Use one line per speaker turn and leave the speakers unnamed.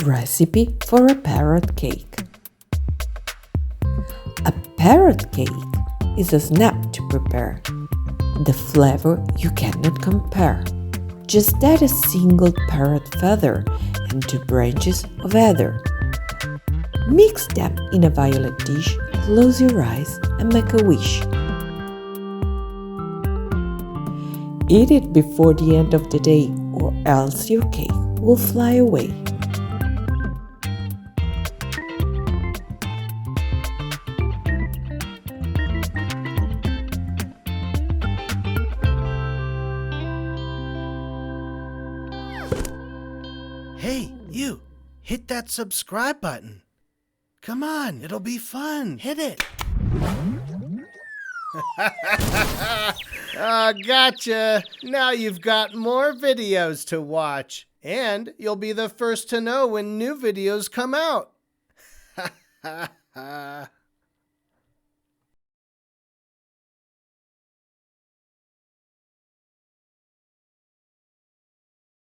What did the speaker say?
Recipe for a parrot cake. A parrot cake is a snap to prepare. The flavor you cannot compare. Just add a single parrot feather and 2 branches of heather. Mix them in a violet dish, close your eyes and make a wish. Eat it before the end of the day, or else your cake will fly away.
Hey, you! Hit that subscribe button. Come on, it'll be fun. Hit it. Gotcha! Now you've got more videos to watch, and you'll be the first to know when new videos come out.